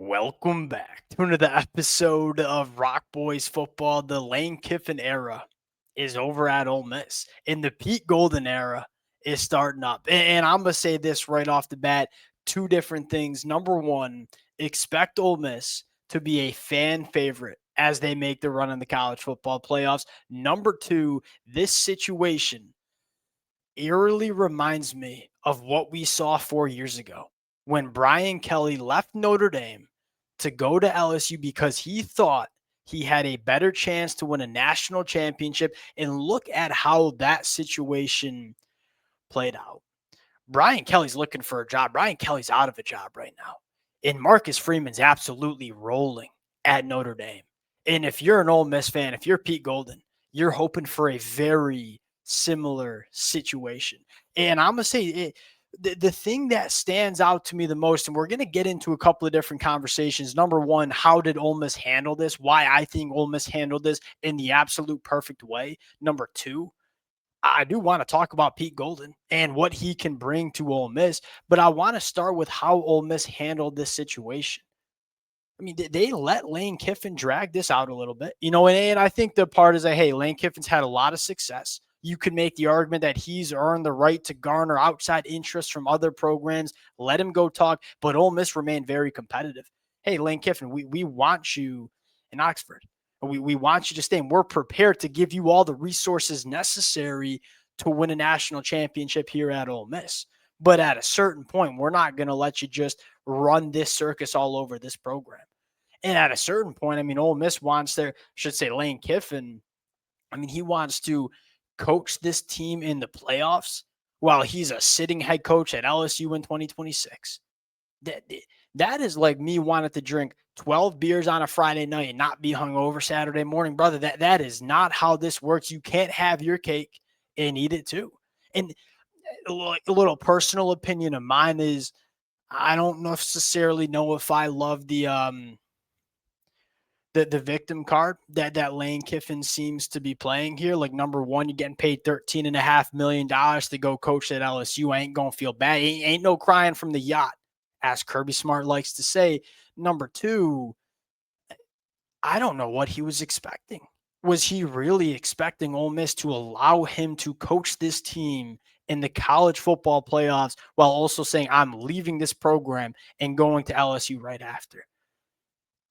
Welcome back to another episode of Rock Boys Football. The Lane Kiffin era is over at Ole Miss, and the Pete Golden era is starting up. And I'm going to say this right off the bat, two different things. Number one, expect Ole Miss to be a fan favorite as they make the run in the college football playoffs. Number two, this situation eerily reminds me of what we saw 4 years ago when Brian Kelly left Notre Dame to go to LSU because he thought he had a better chance to win a national championship. And look at how that situation played out. Brian Kelly's looking for a job. Brian Kelly's out of a job right now. And Marcus Freeman's absolutely rolling at Notre Dame. And if you're an Ole Miss fan, if you're Pete Golden, you're hoping for a very similar situation. And I'm going to say the thing that stands out to me the most, and we're going to get into a couple of different conversations. Number one, how did Ole Miss handle this? Why I think Ole Miss handled this in the absolute perfect way. Number two, I do want to talk about Pete Golden and what he can bring to Ole Miss, but I want to start with how Ole Miss handled this situation. I mean, they let Lane Kiffin drag this out a little bit, and I think the part is that, hey, Lane Kiffin's had a lot of success. You could make the argument that he's earned the right to garner outside interest from other programs. Let him go talk, but Ole Miss remained very competitive. Hey, Lane Kiffin, we want you in Oxford. We want you to stay, and we're prepared to give you all the resources necessary to win a national championship here at Ole Miss. But at a certain point, we're not going to let you just run this circus all over this program. And at a certain point, I mean, Ole Miss wants Lane Kiffin, I mean, he wants to coach this team in the playoffs while he's a sitting head coach at LSU in 2026. That, that is like me wanting to drink 12 beers on a Friday night and not be hungover Saturday morning, brother. That is not how this works. You can't have your cake and eat it too. And a little personal opinion of mine is I don't necessarily know if I love the victim card that Lane Kiffin seems to be playing here. Like, number one, you're getting paid $13.5 million to go coach at LSU. I ain't gonna feel bad. Ain't no crying from the yacht, as Kirby Smart likes to say. Number two, I don't know what he was expecting. Was he really expecting Ole Miss to allow him to coach this team in the college football playoffs while also saying, I'm leaving this program and going to LSU right after?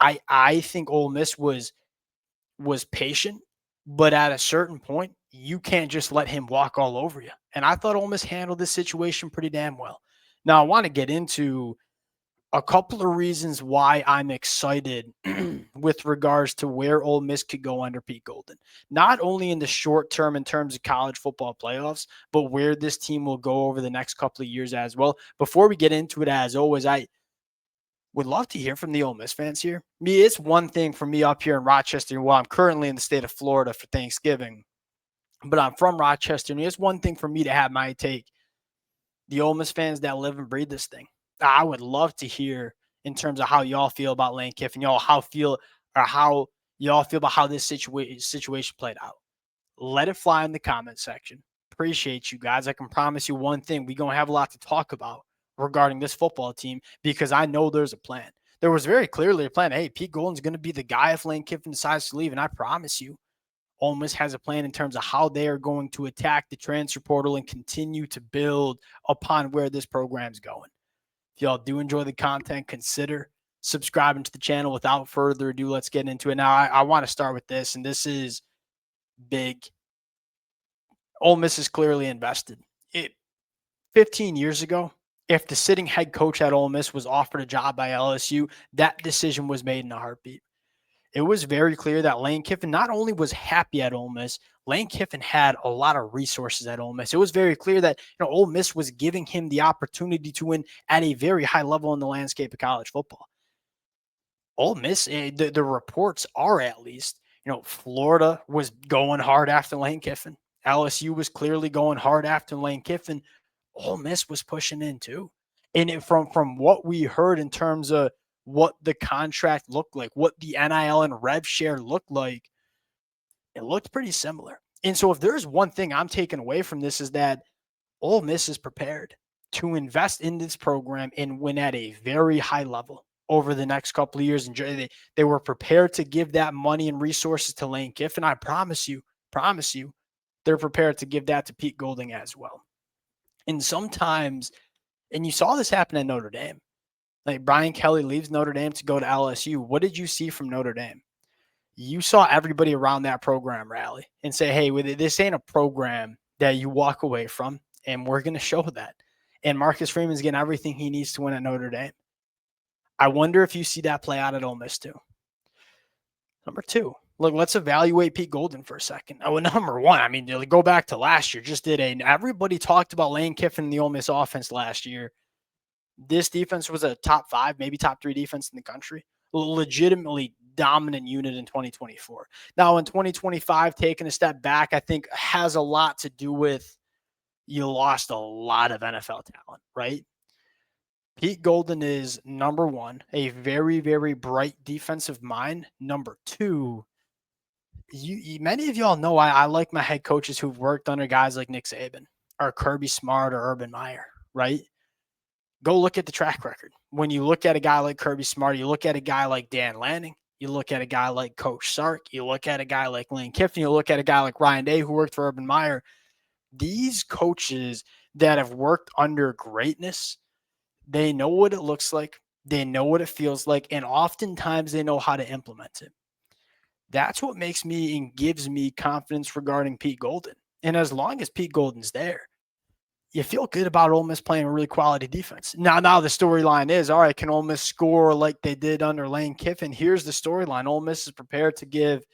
I think Ole Miss was patient, but at a certain point, you can't just let him walk all over you. And I thought Ole Miss handled this situation pretty damn well. Now, I want to get into a couple of reasons why I'm excited with regards to where Ole Miss could go under Pete Golden. Not only in the short term in terms of college football playoffs, but where this team will go over the next couple of years as well. Before we get into it, as always, I would love to hear from the Ole Miss fans here. I mean, it's one thing for me up here in Rochester. Well, I'm currently in the state of Florida for Thanksgiving, but I'm from Rochester. And it's one thing for me to have my take. The Ole Miss fans that live and breathe this thing, I would love to hear in terms of how y'all feel about Lane Kiffin. How y'all feel about how this situation played out. Let it fly in the comment section. Appreciate you guys. I can promise you one thing. We're going to have a lot to talk about regarding this football team because I know there's a plan. There was very clearly a plan. Hey, Pete Golden's going to be the guy if Lane Kiffin decides to leave. And I promise you, Ole Miss has a plan in terms of how they are going to attack the transfer portal and continue to build upon where this program's going. If y'all do enjoy the content, consider subscribing to the channel. Without further ado, let's get into it. Now, I want to start with this, and this is big. Ole Miss is clearly invested. 15 years ago, if the sitting head coach at Ole Miss was offered a job by LSU, that decision was made in a heartbeat. It was very clear that Lane Kiffin not only was happy at Ole Miss, Lane Kiffin had a lot of resources at Ole Miss. It was very clear that Ole Miss was giving him the opportunity to win at a very high level in the landscape of college football. Ole Miss, the reports are at least, Florida was going hard after Lane Kiffin. LSU was clearly going hard after Lane Kiffin. Ole Miss was pushing in too. And from what we heard in terms of what the contract looked like, what the NIL and rev share looked like, it looked pretty similar. And so if there's one thing I'm taking away from this is that Ole Miss is prepared to invest in this program and win at a very high level over the next couple of years. And they were prepared to give that money and resources to Lane Kiffin. I promise you, they're prepared to give that to Pete Golding as well. And sometimes, and you saw this happen at Notre Dame. Like Brian Kelly leaves Notre Dame to go to LSU. What did you see from Notre Dame? You saw everybody around that program rally and say, hey, this ain't a program that you walk away from, and we're going to show that. And Marcus Freeman's getting everything he needs to win at Notre Dame. I wonder if you see that play out at Ole Miss too. Number two, look, let's evaluate Pete Golding for a second. Oh, number one, I mean, go back to last year. Everybody talked about Lane Kiffin and the Ole Miss offense last year. This defense was a top 5, maybe top 3 defense in the country. Legitimately dominant unit in 2024. Now, in 2025, taking a step back, I think has a lot to do with you lost a lot of NFL talent, right? Pete Golding is number one, a very, very bright defensive mind. Number two, many of y'all know I like my head coaches who've worked under guys like Nick Saban or Kirby Smart or Urban Meyer, right? Go look at the track record. When you look at a guy like Kirby Smart, you look at a guy like Dan Lanning, you look at a guy like Coach Sark, you look at a guy like Lane Kiffin, you look at a guy like Ryan Day who worked for Urban Meyer. These coaches that have worked under greatness, they know what it looks like, they know what it feels like, and oftentimes they know how to implement it. That's what makes me and gives me confidence regarding Pete Golding. And as long as Pete Golding's there, you feel good about Ole Miss playing a really quality defense. Now the storyline is, all right, can Ole Miss score like they did under Lane Kiffin? Here's the storyline. Ole Miss is prepared to give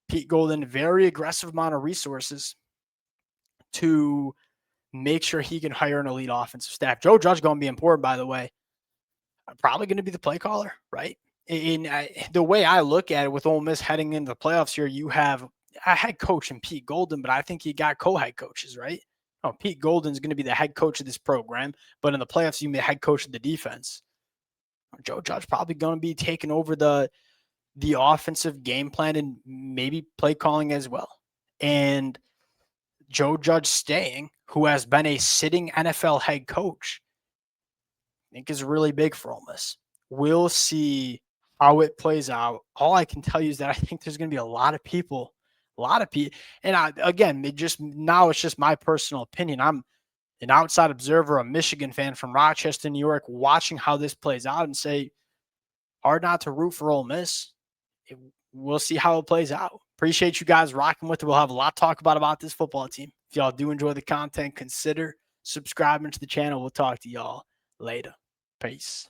Pete Golding a very aggressive amount of resources to make sure he can hire an elite offensive staff. Joe Judge going to be important, by the way. Probably going to be the play caller, right? The way I look at it with Ole Miss heading into the playoffs here, you have a head coach in Pete Golding, but I think you got co-head coaches, right? Oh, Pete Golding's going to be the head coach of this program, but in the playoffs, you may head coach of the defense. Joe Judge probably going to be taking over the offensive game plan and maybe play calling as well. And Joe Judge staying, who has been a sitting NFL head coach, I think is really big for Ole Miss. We'll see how it plays out. All I can tell you is that I think there's going to be a lot of people. And it's just my personal opinion. I'm an outside observer, a Michigan fan from Rochester, New York, watching how this plays out and say, hard not to root for Ole Miss. We'll see how it plays out. Appreciate you guys rocking with it. We'll have a lot to talk about this football team. If y'all do enjoy the content, consider subscribing to the channel. We'll talk to y'all later. Peace.